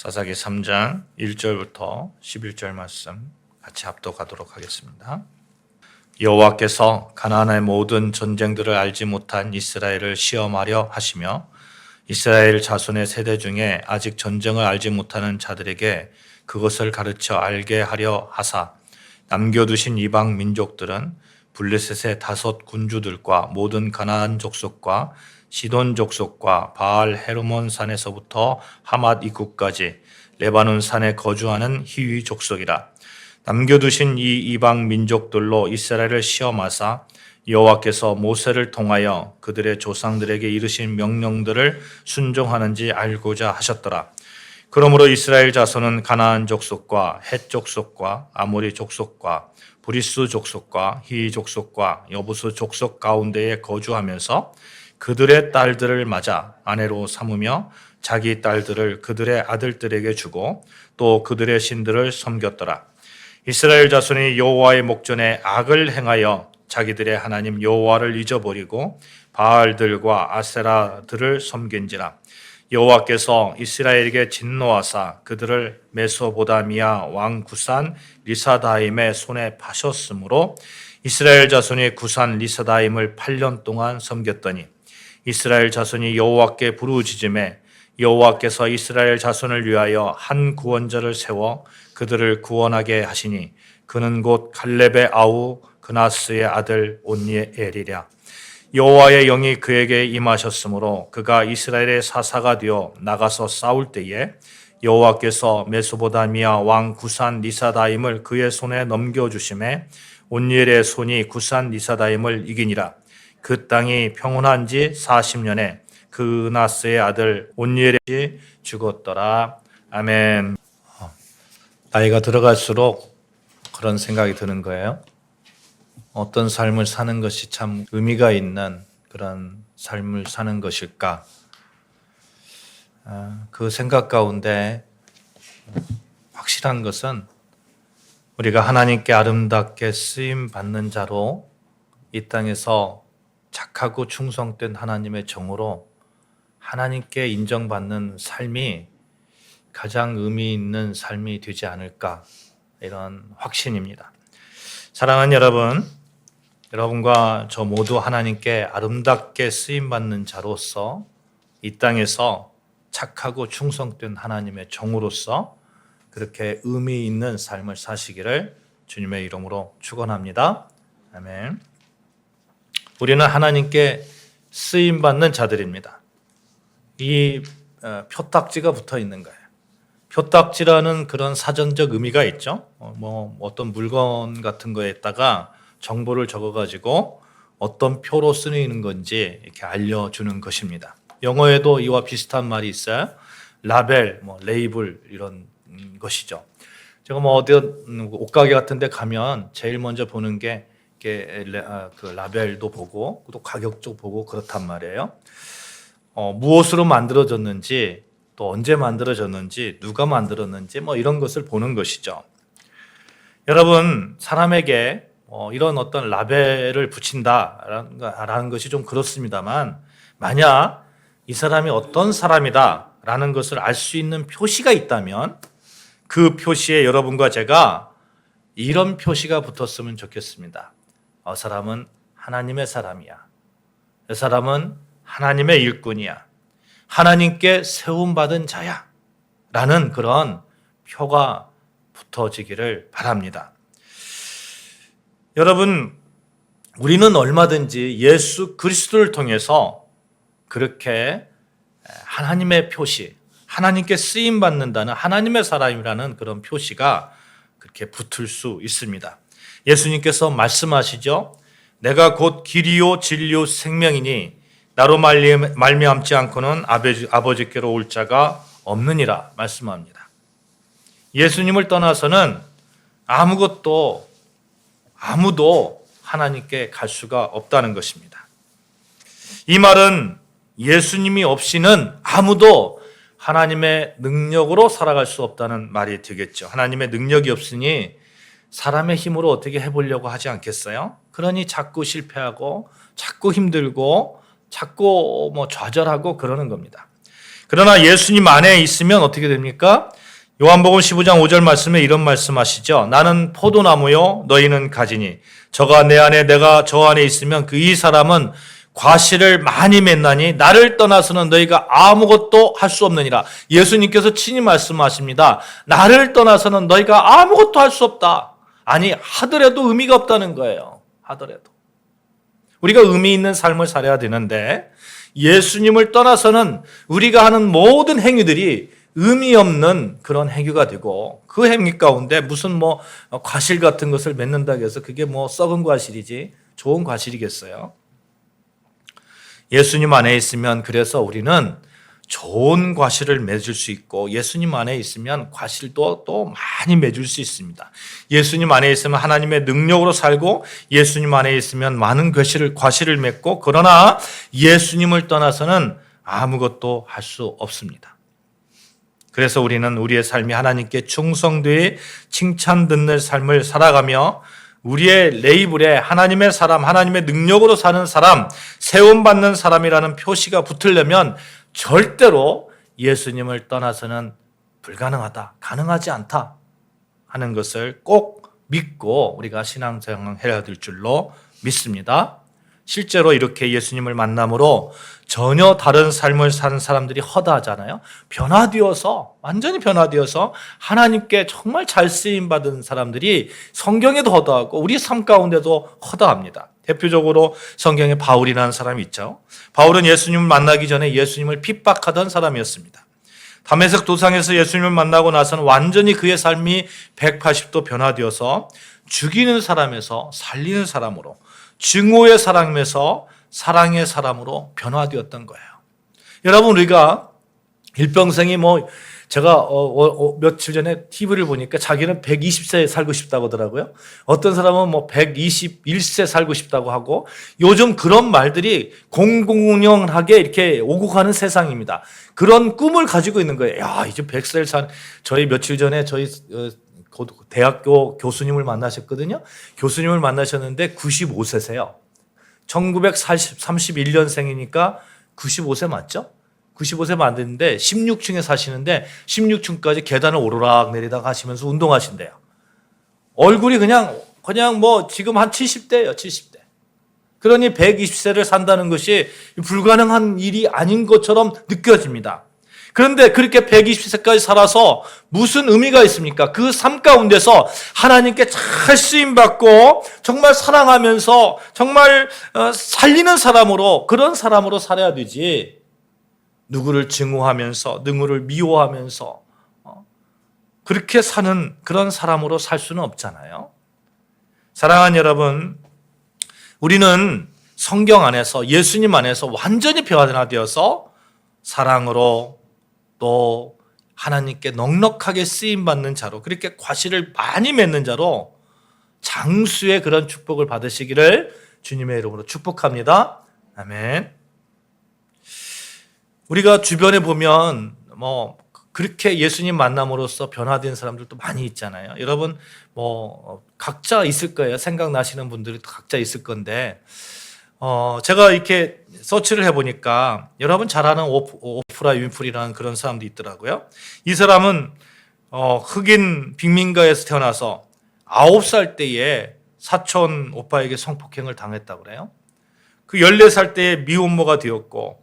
사사기 3장 1절부터 11절 말씀 같이 합독하도록 하겠습니다. 여호와께서 가나안의 모든 전쟁들을 알지 못한 이스라엘을 시험하려 하시며 이스라엘 자손의 세대 중에 아직 전쟁을 알지 못하는 자들에게 그것을 가르쳐 알게 하려 하사 남겨두신 이방 민족들은 블레셋의 5 군주들과 모든 가나안 족속과 시돈 족속과 바알 헤르몬 산에서부터 하맛 입구까지 레바논 산에 거주하는 히위 족속이라. 남겨두신 이 이방 민족들로 이스라엘을 시험하사 여호와께서 모세를 통하여 그들의 조상들에게 이르신 명령들을 순종하는지 알고자 하셨더라. 그러므로 이스라엘 자손은 가나안 족속과 헷 족속과 아모리 족속과 브리스 족속과 히위 족속과 여부스 족속 가운데에 거주하면서 그들의 딸들을 맞아 아내로 삼으며 자기 딸들을 그들의 아들들에게 주고 또 그들의 신들을 섬겼더라. 이스라엘 자손이 여호와의 목전에 악을 행하여 자기들의 하나님 여호와를 잊어버리고 바알들과 아세라들을 섬긴지라. 여호와께서 이스라엘에게 진노하사 그들을 메소보다미아 왕 구산 리사다임의 손에 파셨으므로 이스라엘 자손이 구산 리사다임을 8년 동안 섬겼더니 이스라엘 자손이 여호와께 부르짖음에 여호와께서 이스라엘 자손을 위하여 한 구원자를 세워 그들을 구원하게 하시니 그는 곧 갈렙의 아우 그나스의 아들 온니엘이랴. 여호와의 영이 그에게 임하셨으므로 그가 이스라엘의 사사가 되어 나가서 싸울 때에 여호와께서 메소보다미아 왕 구산 리사다임을 그의 손에 넘겨주심에 온니엘의 손이 구산 리사다임을 이기니라. 그 땅이 평온한 지 40년에 그나스의 아들 온니엘이 죽었더라. 아멘. 나이가 들어갈수록 그런 생각이 드는 거예요. 어떤 삶을 사는 것이 참 의미가 있는 그런 삶을 사는 것일까? 그 생각 가운데 확실한 것은 우리가 하나님께 아름답게 쓰임 받는 자로 이 땅에서 착하고 충성된 하나님의 종으로 하나님께 인정받는 삶이 가장 의미 있는 삶이 되지 않을까, 이런 확신입니다. 사랑하는 여러분, 여러분과 저 모두 하나님께 아름답게 쓰임받는 자로서 이 땅에서 착하고 충성된 하나님의 종으로서 그렇게 의미 있는 삶을 사시기를 주님의 이름으로 축원합니다. 아멘. 우리는 하나님께 쓰임받는 자들입니다. 이 표딱지가 붙어 있는 거예요. 표딱지라는 그런 사전적 의미가 있죠. 어떤 물건 같은 거에다가 정보를 적어가지고 어떤 표로 쓰이는 건지 이렇게 알려주는 것입니다. 영어에도 이와 비슷한 말이 있어요. 라벨, 레이블 이런 것이죠. 제가 어디 옷가게 같은 데 가면 제일 먼저 보는 게 그 라벨도 보고 또 가격도 보고 그렇단 말이에요. 무엇으로 만들어졌는지 또 언제 만들어졌는지 누가 만들었는지 이런 것을 보는 것이죠. 여러분, 사람에게 이런 어떤 라벨을 붙인다라는 것이 좀 그렇습니다만 만약 이 사람이 어떤 사람이다라는 것을 알 수 있는 표시가 있다면 그 표시에 여러분과 제가 이런 표시가 붙었으면 좋겠습니다. 이 사람은 하나님의 사람이야. 이 사람은 하나님의 일꾼이야. 하나님께 세움받은 자야. 라는 그런 표가 붙어지기를 바랍니다. 여러분, 우리는 얼마든지 예수 그리스도를 통해서 그렇게 하나님의 표시, 하나님께 쓰임받는다는 하나님의 사람이라는 그런 표시가 그렇게 붙을 수 있습니다. 예수님께서 말씀하시죠. 내가 곧 길이요 진리요 생명이니 나로 말미암지 않고는 아버지께로 올 자가 없느니라 말씀합니다. 예수님을 떠나서는 아무도 하나님께 갈 수가 없다는 것입니다. 이 말은 예수님이 없이는 아무도 하나님의 능력으로 살아갈 수 없다는 말이 되겠죠. 하나님의 능력이 없으니 사람의 힘으로 어떻게 해보려고 하지 않겠어요? 그러니 자꾸 실패하고 자꾸 힘들고 자꾸 좌절하고 그러는 겁니다. 그러나 예수님 안에 있으면 어떻게 됩니까? 요한복음 15장 5절 말씀에 이런 말씀하시죠. 나는 포도나무요 너희는 가지니 저가 내 안에 내가 저 안에 있으면 이 사람은 과실을 많이 맺나니 나를 떠나서는 너희가 아무것도 할 수 없느니라. 예수님께서 친히 말씀하십니다. 나를 떠나서는 너희가 아무것도 할 수 없다. 아니 하더라도 의미가 없다는 거예요. 하더라도. 우리가 의미 있는 삶을 살아야 되는데 예수님을 떠나서는 우리가 하는 모든 행위들이 의미 없는 그런 행위가 되고 그 행위 가운데 무슨 과실 같은 것을 맺는다고 해서 그게 썩은 과실이지 좋은 과실이겠어요? 예수님 안에 있으면 그래서 우리는 좋은 과실을 맺을 수 있고 예수님 안에 있으면 과실도 또 많이 맺을 수 있습니다. 예수님 안에 있으면 하나님의 능력으로 살고 예수님 안에 있으면 많은 과실을 맺고 그러나 예수님을 떠나서는 아무것도 할 수 없습니다. 그래서 우리는 우리의 삶이 하나님께 충성되이 칭찬 듣는 삶을 살아가며 우리의 레이블에 하나님의 사람, 하나님의 능력으로 사는 사람, 세움받는 사람이라는 표시가 붙으려면 절대로 예수님을 떠나서는 불가능하다, 가능하지 않다 하는 것을 꼭 믿고 우리가 신앙생활해야 될 줄로 믿습니다. 실제로 이렇게 예수님을 만남으로 전혀 다른 삶을 사는 사람들이 허다하잖아요. 완전히 변화되어서 하나님께 정말 잘 쓰임받은 사람들이 성경에도 허다하고 우리 삶 가운데도 허다합니다. 대표적으로 성경에 바울이라는 사람이 있죠. 바울은 예수님을 만나기 전에 예수님을 핍박하던 사람이었습니다. 다메섹 도상에서 예수님을 만나고 나서는 완전히 그의 삶이 180도 변화되어서 죽이는 사람에서 살리는 사람으로, 증오의 사람에서 사랑의 사람으로 변화되었던 거예요. 여러분, 우리가 일평생이 제가 며칠 전에 TV를 보니까 자기는 120세 살고 싶다고 하더라고요. 어떤 사람은 121세 살고 싶다고 하고 요즘 그런 말들이 공공연하게 이렇게 오고 가는 세상입니다. 그런 꿈을 가지고 있는 거예요. 야, 이제 100살 저희 며칠 전에 저희 대학교 교수님을 만나셨거든요. 교수님을 만나셨는데 95세세요. 1931년생이니까 95세 맞죠? 95세 만드는데 16층에 사시는데 16층까지 계단을 오르락 내리락 하시면서 운동하신대요. 얼굴이 그냥 지금 한 70대예요, 70대. 그러니 120세를 산다는 것이 불가능한 일이 아닌 것처럼 느껴집니다. 그런데 그렇게 120세까지 살아서 무슨 의미가 있습니까? 그 삶 가운데서 하나님께 잘 쓰임받고 정말 사랑하면서 정말 살리는 사람으로, 그런 사람으로 살아야 되지. 누구를 증오하면서 누구를 미워하면서 그렇게 사는 그런 사람으로 살 수는 없잖아요. 사랑하는 여러분, 우리는 성경 안에서 예수님 안에서 완전히 변화되어서 사랑으로 또 하나님께 넉넉하게 쓰임받는 자로, 그렇게 과실을 많이 맺는 자로 장수의 그런 축복을 받으시기를 주님의 이름으로 축복합니다. 아멘. 우리가 주변에 보면 그렇게 예수님 만남으로써 변화된 사람들도 많이 있잖아요. 여러분 각자 있을 거예요. 생각나시는 분들이 각자 있을 건데 제가 이렇게 서치를 해보니까 여러분 잘 아는 오프라 윈프리라는 그런 사람도 있더라고요. 이 사람은 흑인 빅민가에서 태어나서 9살 때에 사촌 오빠에게 성폭행을 당했다고 그래요. 그 14살 때에 미혼모가 되었고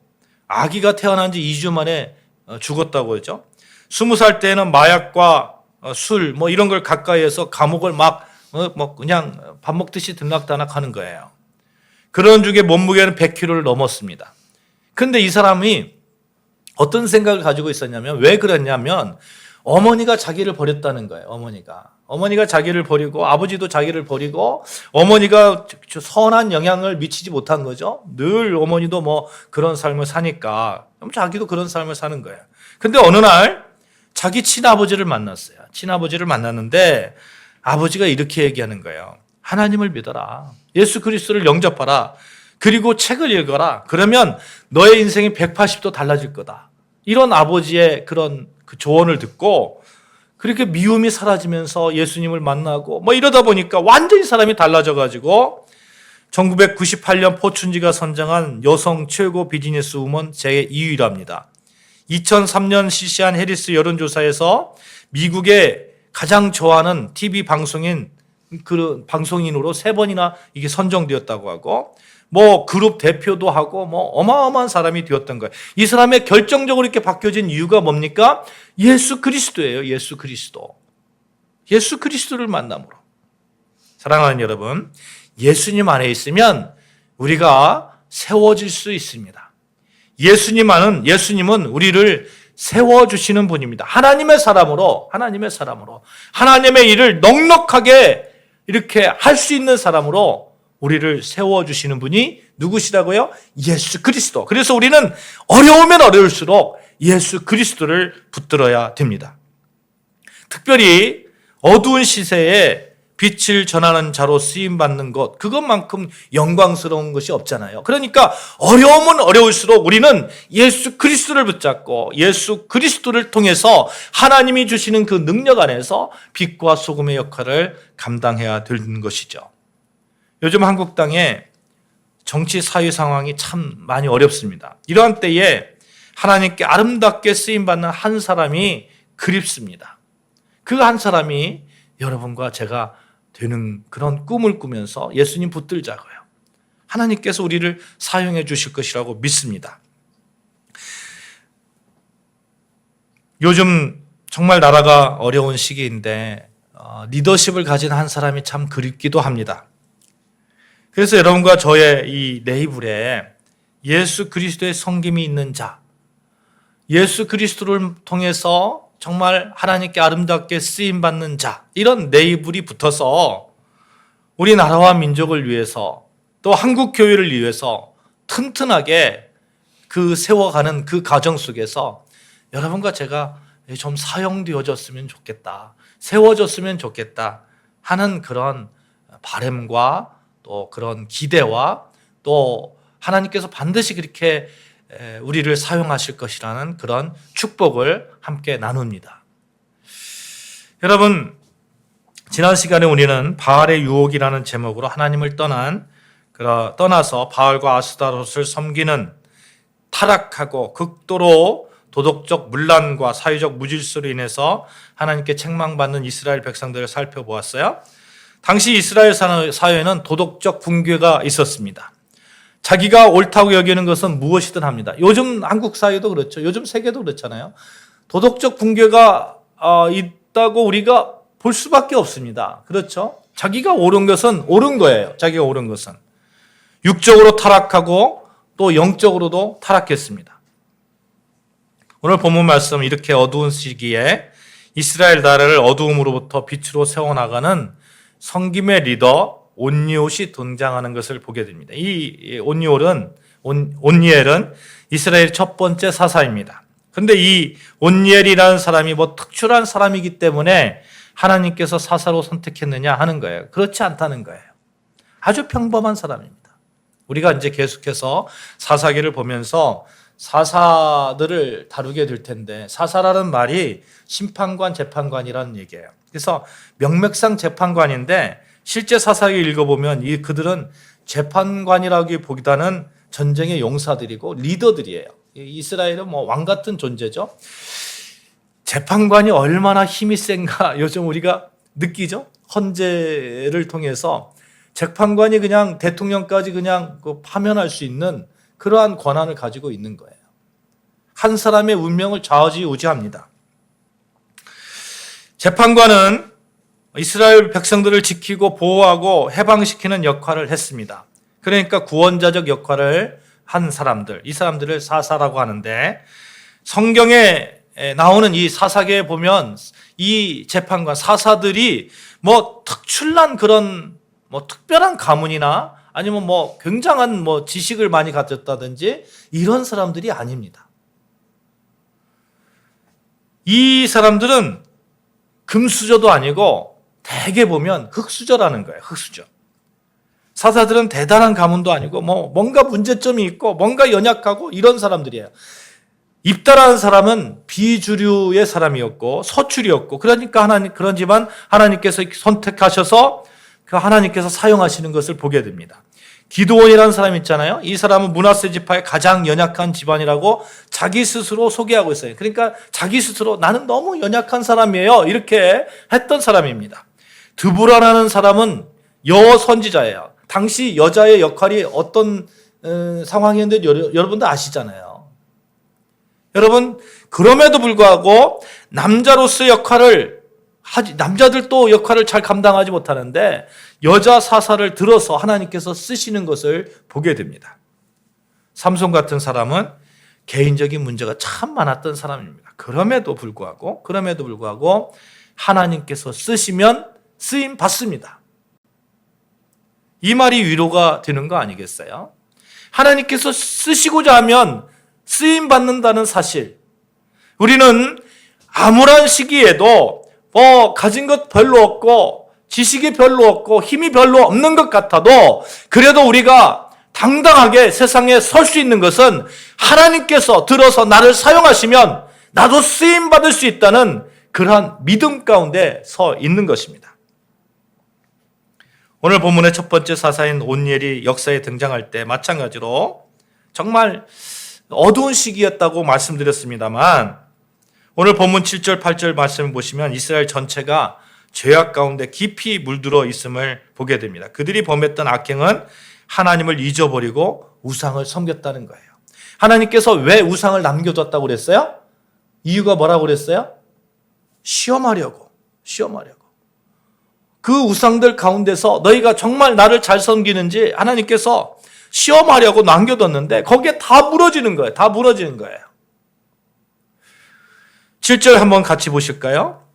아기가 태어난 지 2주 만에 죽었다고 했죠. 20살 때에는 마약과 술 이런 걸 가까이에서 감옥을 그냥 밥 먹듯이 들락달락 하는 거예요. 그런 중에 몸무게는 100kg를 넘었습니다. 그런데 이 사람이 어떤 생각을 가지고 있었냐면, 왜 그랬냐면 어머니가 자기를 버렸다는 거예요. 어머니가 자기를 버리고 아버지도 자기를 버리고 어머니가 선한 영향을 미치지 못한 거죠. 늘 어머니도 그런 삶을 사니까 자기도 그런 삶을 사는 거예요. 근데 어느 날 자기 친아버지를 만났어요. 친아버지를 만났는데 아버지가 이렇게 얘기하는 거예요. 하나님을 믿어라. 예수 그리스도를 영접하라. 그리고 책을 읽어라. 그러면 너의 인생이 180도 달라질 거다. 이런 아버지의 그런 그 조언을 듣고 그렇게 미움이 사라지면서 예수님을 만나고 이러다 보니까 완전히 사람이 달라져가지고 1998년 포춘지가 선정한 여성 최고 비즈니스 우먼 제2위랍니다. 2003년 실시한 해리스 여론조사에서 미국의 가장 좋아하는 TV 방송인으로 3번이나 이게 선정되었다고 하고, 그룹 대표도 하고, 어마어마한 사람이 되었던 거예요. 이 사람의 결정적으로 이렇게 바뀌어진 이유가 뭡니까? 예수 그리스도예요. 예수 그리스도. 예수 그리스도를 만남으로. 사랑하는 여러분, 예수님 안에 있으면 우리가 세워질 수 있습니다. 예수님은 우리를 세워주시는 분입니다. 하나님의 사람으로 하나님의 일을 넉넉하게 이렇게 할 수 있는 사람으로 우리를 세워주시는 분이 누구시라고요? 예수 그리스도. 그래서 우리는 어려우면 어려울수록 예수 그리스도를 붙들어야 됩니다. 특별히 어두운 시세에 빛을 전하는 자로 쓰임받는 것, 그것만큼 영광스러운 것이 없잖아요. 그러니까 어려우면 어려울수록 우리는 예수 그리스도를 붙잡고 예수 그리스도를 통해서 하나님이 주시는 그 능력 안에서 빛과 소금의 역할을 감당해야 되는 것이죠. 요즘 한국 땅에 정치 사회 상황이 참 많이 어렵습니다. 이러한 때에 하나님께 아름답게 쓰임받는 한 사람이 그립습니다. 그 한 사람이 여러분과 제가 되는 그런 꿈을 꾸면서 예수님 붙들자고요. 하나님께서 우리를 사용해 주실 것이라고 믿습니다. 요즘 정말 나라가 어려운 시기인데 리더십을 가진 한 사람이 참 그립기도 합니다. 그래서 여러분과 저의 이 네이블에 예수 그리스도의 섬김이 있는 자, 예수 그리스도를 통해서 정말 하나님께 아름답게 쓰임받는 자, 이런 네이블이 붙어서 우리나라와 민족을 위해서 또 한국 교회를 위해서 튼튼하게 그 세워가는 그 과정 속에서 여러분과 제가 좀 사용되어졌으면 좋겠다, 세워졌으면 좋겠다 하는 그런 바람과 또 그런 기대와 또 하나님께서 반드시 그렇게 우리를 사용하실 것이라는 그런 축복을 함께 나눕니다. 여러분, 지난 시간에 우리는 바알의 유혹이라는 제목으로 하나님을 떠나서 바알과 아스타롯을 섬기는 타락하고 극도로 도덕적 문란과 사회적 무질서로 인해서 하나님께 책망받는 이스라엘 백성들을 살펴보았어요. 당시 이스라엘 사회에는 도덕적 붕괴가 있었습니다. 자기가 옳다고 여기는 것은 무엇이든 합니다. 요즘 한국 사회도 그렇죠. 요즘 세계도 그렇잖아요. 도덕적 붕괴가 있다고 우리가 볼 수밖에 없습니다. 그렇죠? 자기가 옳은 것은 옳은 거예요. 자기가 옳은 것은. 육적으로 타락하고 또 영적으로도 타락했습니다. 오늘 본문 말씀, 이렇게 어두운 시기에 이스라엘 나라를 어두움으로부터 빛으로 세워나가는 성김의 리더 온니엘이 등장하는 것을 보게 됩니다. 이 온니엘은 이스라엘 첫 번째 사사입니다. 그런데 이 온니엘이라는 사람이 특출한 사람이기 때문에 하나님께서 사사로 선택했느냐 하는 거예요. 그렇지 않다는 거예요. 아주 평범한 사람입니다. 우리가 이제 계속해서 사사기를 보면서 사사들을 다루게 될 텐데, 사사라는 말이 심판관, 재판관이라는 얘기예요. 그래서 명맥상 재판관인데 실제 사사기 읽어보면 그들은 재판관이라기보다는 전쟁의 용사들이고 리더들이에요. 이스라엘은 왕 같은 존재죠. 재판관이 얼마나 힘이 센가 요즘 우리가 느끼죠. 헌재를 통해서 재판관이 그냥 대통령까지 그냥 파면할 수 있는 그러한 권한을 가지고 있는 거예요. 한 사람의 운명을 좌지우지합니다. 재판관은 이스라엘 백성들을 지키고 보호하고 해방시키는 역할을 했습니다. 그러니까 구원자적 역할을 한 사람들, 이 사람들을 사사라고 하는데, 성경에 나오는 이 사사기에 보면 이 재판관, 사사들이 특출난 그런 특별한 가문이나 아니면 굉장한 지식을 많이 가졌다든지 이런 사람들이 아닙니다. 이 사람들은 금수저도 아니고 대개 보면 흙수저라는 거예요. 흙수저. 사사들은 대단한 가문도 아니고 뭔가 문제점이 있고 뭔가 연약하고 이런 사람들이에요. 입다라는 사람은 비주류의 사람이었고 서출이었고, 그러지만 하나님께서 선택하셔서 그 하나님께서 사용하시는 것을 보게 됩니다. 기드온이라는 사람이 있잖아요. 이 사람은 므낫세 지파의 가장 연약한 집안이라고 자기 스스로 소개하고 있어요. 그러니까 자기 스스로 나는 너무 연약한 사람이에요. 이렇게 했던 사람입니다. 드보라라는 사람은 여호 선지자예요. 당시 여자의 역할이 어떤 상황이었는데 여러분도 아시잖아요. 여러분, 그럼에도 불구하고 남자로서의 역할을 남자들도 역할을 잘 감당하지 못하는데 여자 사사를 들어서 하나님께서 쓰시는 것을 보게 됩니다. 삼손 같은 사람은 개인적인 문제가 참 많았던 사람입니다. 그럼에도 불구하고 하나님께서 쓰시면 쓰임 받습니다. 이 말이 위로가 되는 거 아니겠어요? 하나님께서 쓰시고자 하면 쓰임 받는다는 사실. 우리는 아무런 시기에도 가진 것 별로 없고 지식이 별로 없고 힘이 별로 없는 것 같아도 그래도 우리가 당당하게 세상에 설 수 있는 것은 하나님께서 들어서 나를 사용하시면 나도 쓰임 받을 수 있다는 그러한 믿음 가운데 서 있는 것입니다. 오늘 본문의 첫 번째 사사인 온니엘이 역사에 등장할 때 마찬가지로 정말 어두운 시기였다고 말씀드렸습니다만 오늘 본문 7절 8절 말씀을 보시면 이스라엘 전체가 죄악 가운데 깊이 물들어 있음을 보게 됩니다. 그들이 범했던 악행은 하나님을 잊어버리고 우상을 섬겼다는 거예요. 하나님께서 왜 우상을 남겨뒀다고 그랬어요? 이유가 뭐라고 그랬어요? 시험하려고. 그 우상들 가운데서 너희가 정말 나를 잘 섬기는지 하나님께서 시험하려고 남겨뒀는데 거기에 다 무너지는 거예요. 7절 한번 같이 보실까요?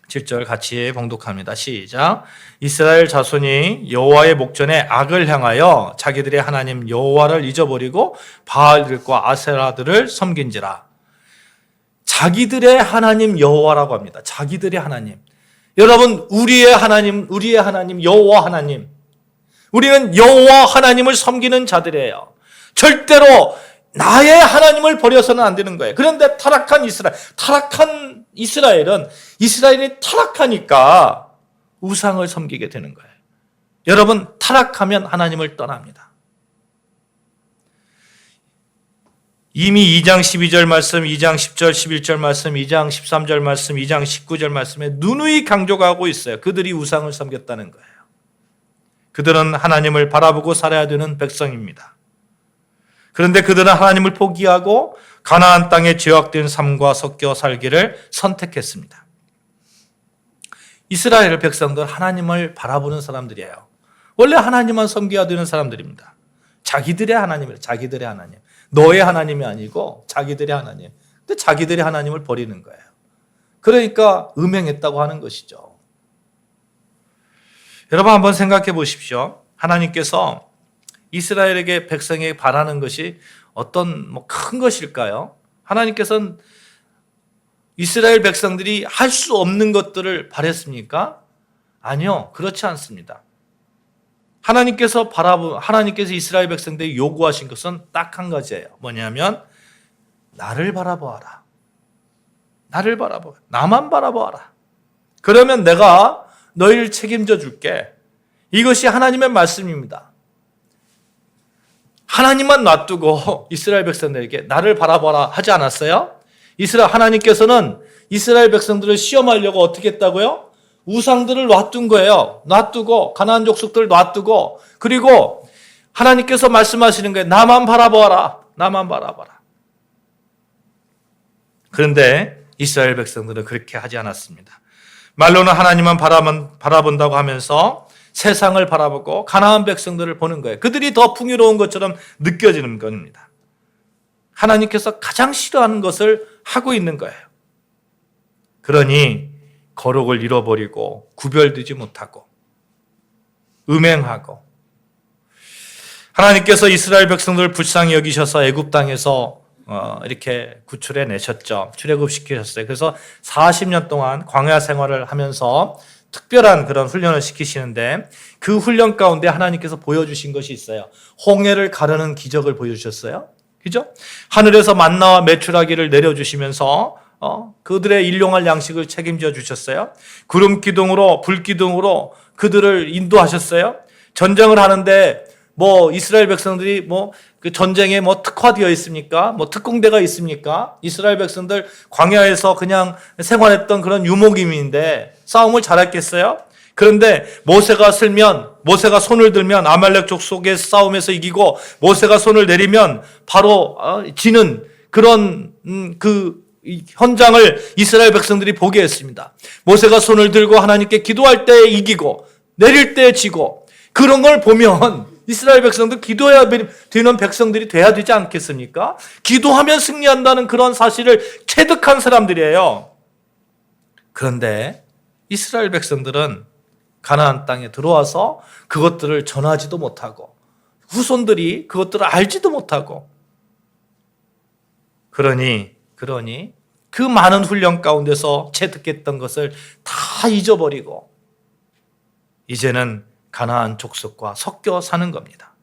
7절 같이 봉독합니다. 시작. 이스라엘 자손이 여호와의 목전에 악을 향하여 자기들의 하나님 여호와를 잊어버리고 바알들과 아세라들을 섬긴지라. 자기들의 하나님 여호와라고 합니다. 자기들의 하나님. 여러분, 우리의 하나님 여호와 하나님. 우리는 여호와 하나님을 섬기는 자들이에요. 절대로 나의 하나님을 버려서는 안 되는 거예요. 그런데 타락한 이스라엘이 타락하니까 우상을 섬기게 되는 거예요. 여러분, 타락하면 하나님을 떠납니다. 이미 2장 12절 말씀, 2장 10절 11절 말씀, 2장 13절 말씀, 2장 19절 말씀에 누누이 강조하고 있어요. 그들이 우상을 섬겼다는 거예요. 그들은 하나님을 바라보고 살아야 되는 백성입니다. 그런데 그들은 하나님을 포기하고 가나안 땅의 죄악된 삶과 섞여 살기를 선택했습니다. 이스라엘 백성들 하나님을 바라보는 사람들이에요. 원래 하나님만 섬겨야 되는 사람들입니다. 자기들의 하나님. 너의 하나님이 아니고 자기들의 하나님. 근데 자기들의 하나님을 버리는 거예요. 그러니까 음행했다고 하는 것이죠. 여러분 한번 생각해 보십시오. 하나님께서 이스라엘에게 백성에게 바라는 것이 어떤 큰 것일까요? 하나님께서는 이스라엘 백성들이 할 수 없는 것들을 바랬습니까? 아니요, 그렇지 않습니다. 하나님께서 이스라엘 백성들이 요구하신 것은 딱 한 가지예요. 뭐냐면 나를 바라보아라. 나만 바라보아라. 그러면 내가 너희를 책임져 줄게. 이것이 하나님의 말씀입니다. 하나님만 놔두고 이스라엘 백성들에게 나를 바라보아라 하지 않았어요? 하나님께서는 이스라엘 백성들을 시험하려고 어떻게 했다고요? 우상들을 놔둔 거예요. 놔두고 가나안 족속들을 놔두고 그리고 하나님께서 말씀하시는 거예요. 나만 바라보아라. 그런데 이스라엘 백성들은 그렇게 하지 않았습니다. 말로는 하나님만 바라본다고 하면서 세상을 바라보고 가나안 백성들을 보는 거예요. 그들이 더 풍요로운 것처럼 느껴지는 겁니다. 하나님께서 가장 싫어하는 것을 하고 있는 거예요. 그러니 거룩을 잃어버리고 구별되지 못하고 음행하고 하나님께서 이스라엘 백성들을 불쌍히 여기셔서 애굽 땅에서 이렇게 구출해 내셨죠. 출애굽시키셨어요. 그래서 40년 동안 광야 생활을 하면서 특별한 그런 훈련을 시키시는데 그 훈련 가운데 하나님께서 보여주신 것이 있어요. 홍해를 가르는 기적을 보여주셨어요. 그죠? 하늘에서 만나와 메추라기를 내려주시면서 그들의 일용할 양식을 책임져 주셨어요. 구름 기둥으로 불 기둥으로 그들을 인도하셨어요. 전쟁을 하는데 뭐 이스라엘 백성들이 뭐 그 전쟁에 뭐 특화되어 있습니까? 뭐 특공대가 있습니까? 이스라엘 백성들 광야에서 그냥 생활했던 그런 유목민인데 싸움을 잘했겠어요? 그런데 모세가 손을 들면 아말렉 족속의 싸움에서 이기고, 모세가 손을 내리면 바로 지는 그런 그 현장을 이스라엘 백성들이 보게 했습니다. 모세가 손을 들고 하나님께 기도할 때 이기고 내릴 때 지고, 그런 걸 보면 이스라엘 백성들 기도해야 되는 백성들이 돼야 되지 않겠습니까? 기도하면 승리한다는 그런 사실을 체득한 사람들이에요. 그런데 이스라엘 백성들은 가나안 땅에 들어와서 그것들을 전하지도 못하고, 후손들이 그것들을 알지도 못하고, 그러니 그 많은 훈련 가운데서 체득했던 것을 다 잊어버리고 이제는 가나안 족속과 섞여 사는 겁니다.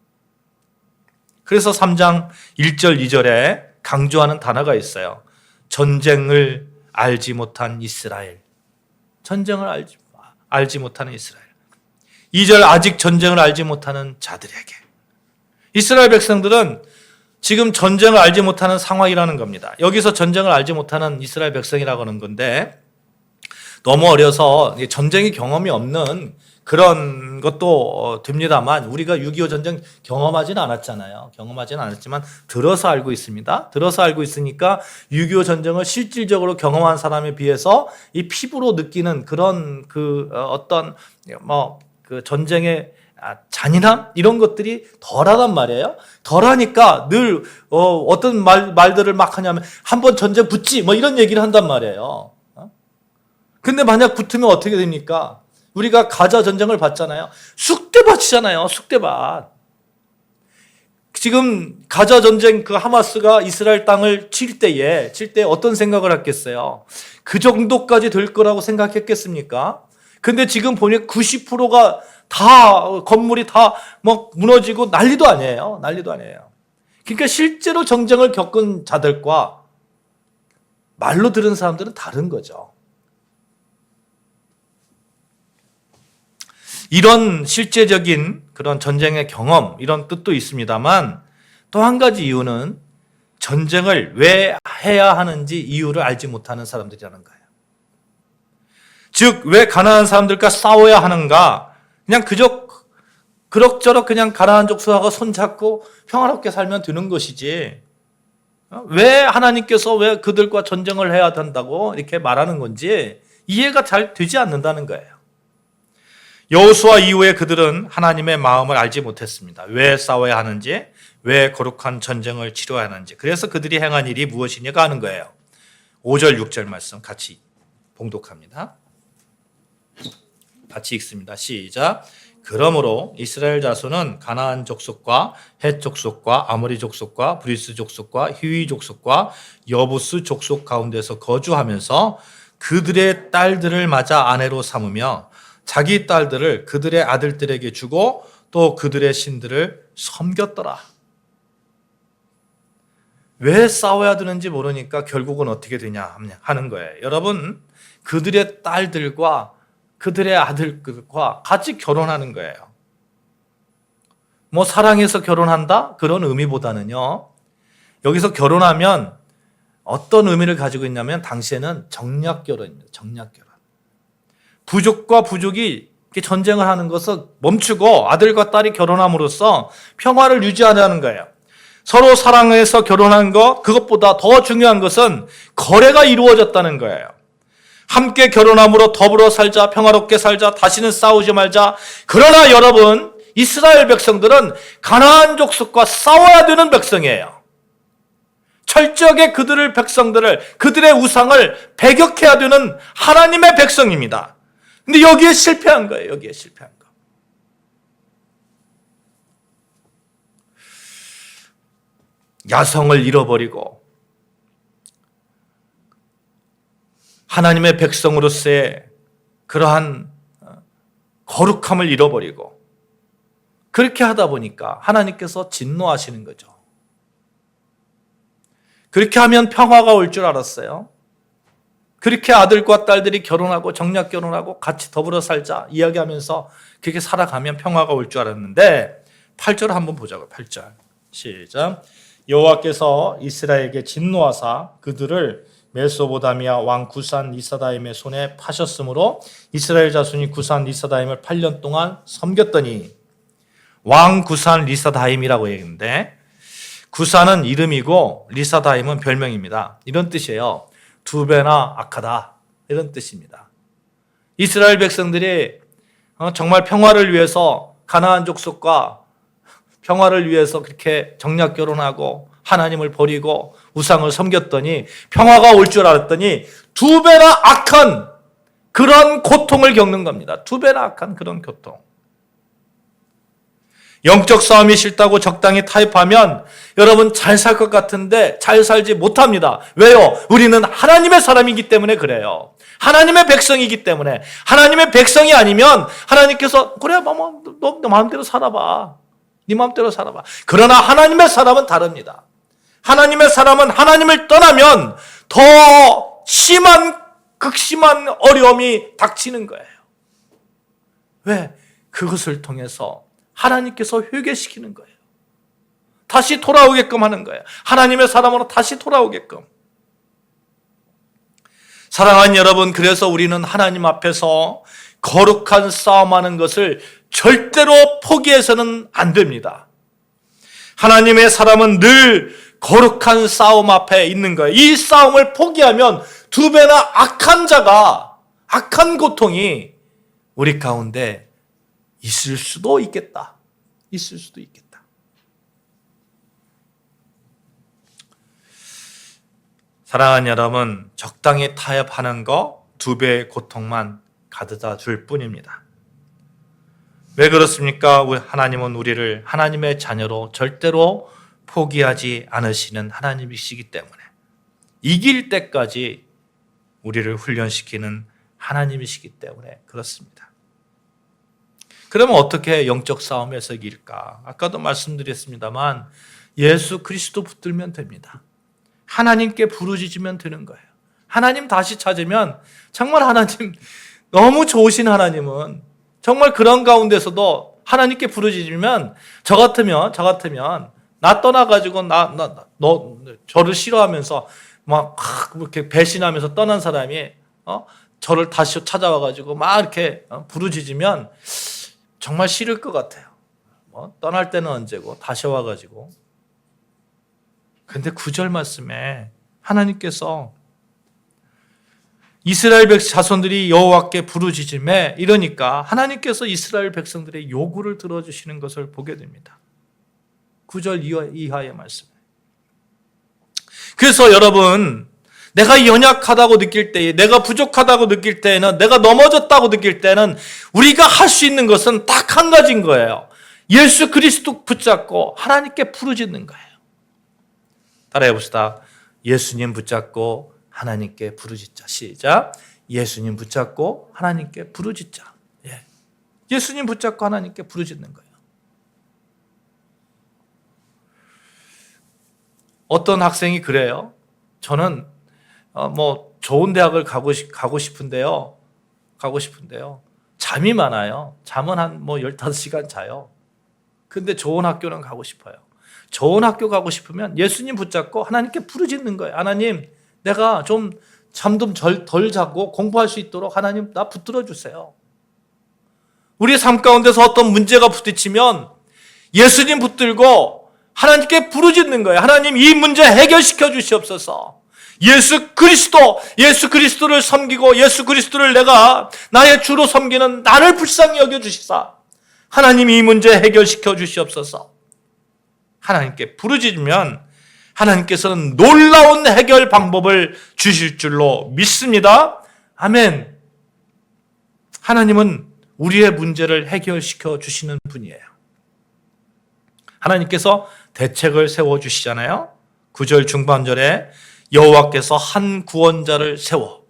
그래서 3장 1절 2절에 강조하는 단어가 있어요. 전쟁을 알지 못한 이스라엘. 전쟁을 알지 못하는 이스라엘. 2절 아직 전쟁을 알지 못하는 자들에게. 이스라엘 백성들은 지금 전쟁을 알지 못하는 상황이라는 겁니다. 여기서 전쟁을 알지 못하는 이스라엘 백성이라고 하는 건데, 너무 어려서 전쟁의 경험이 없는 그런 것도 됩니다만, 우리가 6.25 전쟁 경험하지는 않았잖아요. 경험하지는 않았지만 들어서 알고 있습니다. 들어서 알고 있으니까 6.25 전쟁을 실질적으로 경험한 사람에 비해서 이 피부로 느끼는 그런 어떤 그 전쟁의 잔인함 이런 것들이 덜하단 말이에요. 덜하니까 늘 어떤 말들을 막 하냐면 한번 전쟁 붙지 뭐 이런 얘기를 한단 말이에요. 근데 만약 붙으면 어떻게 됩니까? 우리가 가자 전쟁을 봤잖아요. 쑥대밭이잖아요. 쑥대밭. 지금 가자 전쟁 그 하마스가 이스라엘 땅을 칠 때에 어떤 생각을 했겠어요? 그 정도까지 될 거라고 생각했겠습니까? 근데 지금 보니 90%가 다 건물이 다 막 무너지고 난리도 아니에요. 그러니까 실제로 전쟁을 겪은 자들과 말로 들은 사람들은 다른 거죠. 이런 실제적인 그런 전쟁의 경험, 이런 뜻도 있습니다만, 또 한 가지 이유는 전쟁을 왜 해야 하는지 이유를 알지 못하는 사람들이라는 거예요. 즉, 왜 가나안 사람들과 싸워야 하는가? 그냥 그럭저럭 그냥 가나안 족속하고 손잡고 평화롭게 살면 되는 것이지, 왜 하나님께서 왜 그들과 전쟁을 해야 된다고 이렇게 말하는 건지 이해가 잘 되지 않는다는 거예요. 여호수아 이후에 그들은 하나님의 마음을 알지 못했습니다. 왜 싸워야 하는지, 왜 거룩한 전쟁을 치러야 하는지. 그래서 그들이 행한 일이 무엇이냐가 하는 거예요. 5절 6절 말씀 같이 봉독합니다. 같이 읽습니다. 시작. 그러므로 이스라엘 자손은 가나안 족속과 헷 족속과 아모리 족속과 브리스 족속과 히위 족속과 여부스 족속 가운데서 거주하면서 그들의 딸들을 맞아 아내로 삼으며 자기 딸들을 그들의 아들들에게 주고 또 그들의 신들을 섬겼더라. 왜 싸워야 되는지 모르니까 결국은 어떻게 되냐 하는 거예요. 여러분, 그들의 딸들과 그들의 아들들과 같이 결혼하는 거예요. 뭐 사랑해서 결혼한다? 그런 의미보다는요, 여기서 결혼하면 어떤 의미를 가지고 있냐면 당시에는 정략결혼입니다. 정략결혼. 부족과 부족이 전쟁을 하는 것을 멈추고 아들과 딸이 결혼함으로써 평화를 유지하려는 거예요. 서로 사랑해서 결혼한 것, 그것보다 더 중요한 것은 거래가 이루어졌다는 거예요. 함께 결혼함으로 더불어 살자, 평화롭게 살자, 다시는 싸우지 말자. 그러나 여러분, 이스라엘 백성들은 가나안 족속과 싸워야 되는 백성이에요. 철저하게 그들의 우상을 배격해야 되는 하나님의 백성입니다. 근데 여기에 실패한 거예요. 여기에 실패한 거. 야성을 잃어버리고 하나님의 백성으로서의 그러한 거룩함을 잃어버리고, 그렇게 하다 보니까 하나님께서 진노하시는 거죠. 그렇게 하면 평화가 올 줄 알았어요. 그렇게 아들과 딸들이 결혼하고 정략 결혼하고 같이 더불어 살자 이야기하면서 그렇게 살아가면 평화가 올 줄 알았는데 8절 한번 보자고요. 8절. 시작. 여호와께서 이스라엘에게 진노하사 그들을 메소보다미아 왕 구산 리사다임의 손에 파셨으므로 이스라엘 자손이 구산 리사다임을 8년 동안 섬겼더니, 왕 구산 리사다임이라고 얘기했는데 구산은 이름이고 리사다임은 별명입니다. 이런 뜻이에요. 두 배나 악하다, 이런 뜻입니다. 이스라엘 백성들이 정말 평화를 위해서 가나안 족속과 평화를 위해서 그렇게 정략 결혼하고 하나님을 버리고 우상을 섬겼더니 평화가 올 줄 알았더니 두 배나 악한 그런 고통을 겪는 겁니다. 두 배나 악한 그런 고통. 영적 싸움이 싫다고 적당히 타협하면 여러분 잘 살 것 같은데 잘 살지 못합니다. 왜요? 우리는 하나님의 사람이기 때문에 그래요. 하나님의 백성이기 때문에. 하나님의 백성이 아니면 하나님께서 그래 너 마음대로 살아봐. 네 마음대로 살아봐. 그러나 하나님의 사람은 다릅니다. 하나님의 사람은 하나님을 떠나면 더 심한 극심한 어려움이 닥치는 거예요. 왜? 그것을 통해서 하나님께서 회개시키는 거예요. 다시 돌아오게끔 하는 거예요. 하나님의 사람으로 다시 돌아오게끔. 사랑하는 여러분, 그래서 우리는 하나님 앞에서 거룩한 싸움하는 것을 절대로 포기해서는 안 됩니다. 하나님의 사람은 늘 거룩한 싸움 앞에 있는 거예요. 이 싸움을 포기하면 두 배나 악한 자가, 악한 고통이 우리 가운데 있을 수도 있겠다. 있을 수도 있겠다. 사랑하는 여러분, 적당히 타협하는 거 두 배의 고통만 가져다 줄 뿐입니다. 왜 그렇습니까? 하나님은 우리를 하나님의 자녀로 절대로 포기하지 않으시는 하나님이시기 때문에, 이길 때까지 우리를 훈련시키는 하나님이시기 때문에 그렇습니다. 그러면 어떻게 영적 싸움에서 이길까? 아까도 말씀드렸습니다만 예수 그리스도 붙들면 됩니다. 하나님께 부르짖으면 되는 거예요. 하나님 다시 찾으면, 정말 하나님 너무 좋으신 하나님은 정말 그런 가운데서도 하나님께 부르짖으면, 저 같으면 나 떠나가지고 너 저를 싫어하면서 막 이렇게 배신하면서 떠난 사람이 저를 다시 찾아와가지고 막 이렇게 부르짖으면 정말 싫을 것 같아요. 떠날 때는 언제고 다시 와가지고. 근데 9절 말씀에 하나님께서 이스라엘 자손들이 여호와께 부르짖음에, 이러니까 하나님께서 이스라엘 백성들의 요구를 들어주시는 것을 보게 됩니다. 9절 이하의 말씀. 그래서 여러분, 내가 연약하다고 느낄 때에, 내가 부족하다고 느낄 때에는, 내가 넘어졌다고 느낄 때는 우리가 할 수 있는 것은 딱 한 가지인 거예요. 예수 그리스도 붙잡고 하나님께 부르짖는 거예요. 따라해 봅시다. 예수님 붙잡고 하나님께 부르짖자. 시작. 예수님 붙잡고 하나님께 부르짖자. 예수님 붙잡고 하나님께 부르짖는 거예요. 어떤 학생이 그래요. 저는 좋은 대학을 가고 싶은데요. 잠이 많아요. 잠은 한 15시간 자요. 근데 좋은 학교는 가고 싶어요. 좋은 학교 가고 싶으면 예수님 붙잡고 하나님께 부르짖는 거예요. 하나님, 내가 좀 잠 좀 덜 자고 공부할 수 있도록 하나님 나 붙들어 주세요. 우리의 삶 가운데서 어떤 문제가 부딪히면 예수님 붙들고 하나님께 부르짖는 거예요. 하나님, 이 문제 해결시켜 주시옵소서. 예수 그리스도를 섬기고 예수 그리스도를 내가 나의 주로 섬기는 나를 불쌍히 여겨 주시사 하나님, 이 문제 해결시켜 주시옵소서. 하나님께 부르짖으면 하나님께서는 놀라운 해결 방법을 주실 줄로 믿습니다. 아멘. 하나님은 우리의 문제를 해결시켜 주시는 분이에요. 하나님께서 대책을 세워주시잖아요. 9절 중반절에 여호와께서 한 구원자를 세워.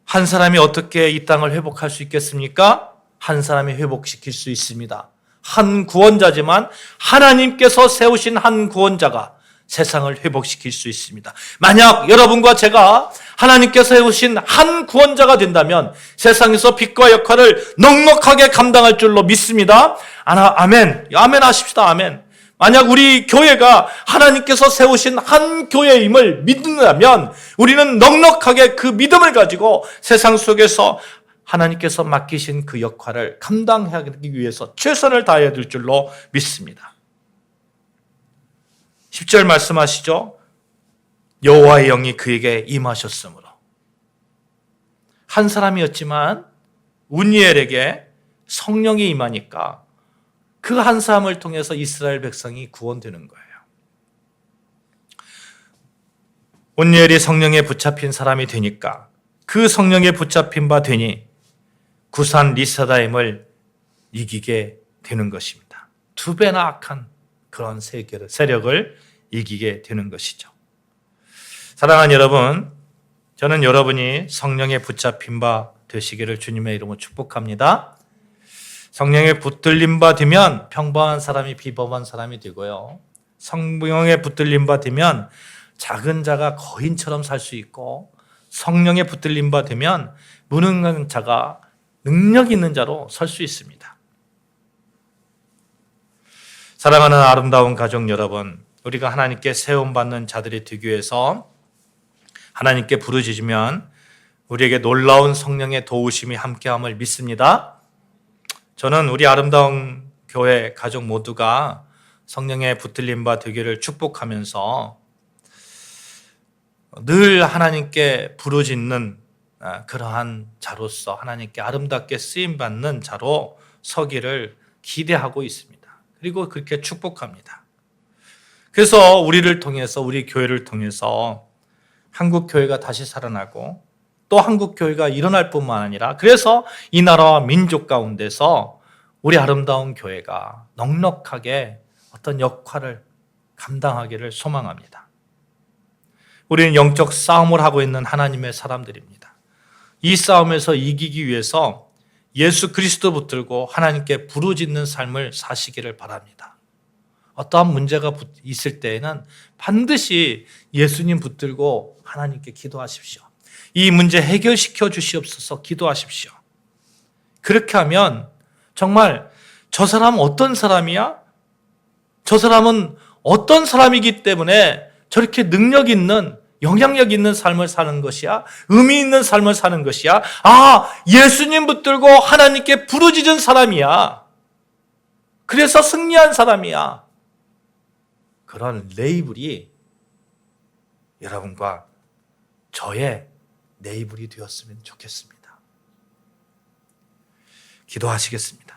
한 사람이 어떻게 이 땅을 회복할 수 있겠습니까? 한 사람이 회복시킬 수 있습니다. 한 구원자지만 하나님께서 세우신 한 구원자가 세상을 회복시킬 수 있습니다. 만약 여러분과 제가 하나님께서 해오신 한 구원자가 된다면 세상에서 빛과 역할을 넉넉하게 감당할 줄로 믿습니다. 아멘. 아멘 하십시다. 아멘. 만약 우리 교회가 하나님께서 세우신 한 교회임을 믿는다면 우리는 넉넉하게 그 믿음을 가지고 세상 속에서 하나님께서 맡기신 그 역할을 감당하기 위해서 최선을 다해야 될 줄로 믿습니다. 10절 말씀하시죠. 여호와의 영이 그에게 임하셨으므로. 한 사람이었지만 운니엘에게 성령이 임하니까 그 한 사람을 통해서 이스라엘 백성이 구원되는 거예요. 운니엘이 성령에 붙잡힌 사람이 되니까 그 성령에 붙잡힌 바 되니 구산 리사다임을 이기게 되는 것입니다. 두 배나 악한 그런 세력을 이기게 되는 것이죠. 사랑하는 여러분, 저는 여러분이 성령에 붙잡힌 바 되시기를 주님의 이름으로 축복합니다. 성령에 붙들림 바 되면 평범한 사람이 비범한 사람이 되고요. 성령에 붙들림 바 되면 작은 자가 거인처럼 살 수 있고, 성령에 붙들림 바 되면 무능한 자가 능력 있는 자로 설 수 있습니다. 사랑하는 아름다운 가족 여러분, 우리가 하나님께 세움받는 자들이 되기 위해서 하나님께 부르짖으면 우리에게 놀라운 성령의 도우심이 함께함을 믿습니다. 저는 우리 아름다운 교회 가족 모두가 성령에 붙들림 바 되기를 축복하면서 늘 하나님께 부르짖는 그러한 자로서 하나님께 아름답게 쓰임받는 자로 서기를 기대하고 있습니다. 그리고 그렇게 축복합니다. 그래서 우리를 통해서, 우리 교회를 통해서 한국 교회가 다시 살아나고 또 한국 교회가 일어날 뿐만 아니라 그래서 이 나라와 민족 가운데서 우리 아름다운 교회가 넉넉하게 어떤 역할을 감당하기를 소망합니다. 우리는 영적 싸움을 하고 있는 하나님의 사람들입니다. 이 싸움에서 이기기 위해서 예수 그리스도 붙들고 하나님께 부르짖는 삶을 사시기를 바랍니다. 어떠한 문제가 있을 때에는 반드시 예수님 붙들고 하나님께 기도하십시오. 이 문제 해결시켜 주시옵소서 기도하십시오. 그렇게 하면 정말 저 사람은 어떤 사람이야? 저 사람은 어떤 사람이기 때문에 저렇게 능력 있는, 영향력 있는 삶을 사는 것이야? 의미 있는 삶을 사는 것이야? 예수님 붙들고 하나님께 부르짖은 사람이야. 그래서 승리한 사람이야. 그런 레이블이 여러분과 저의 레이블이 되었으면 좋겠습니다. 기도하시겠습니다.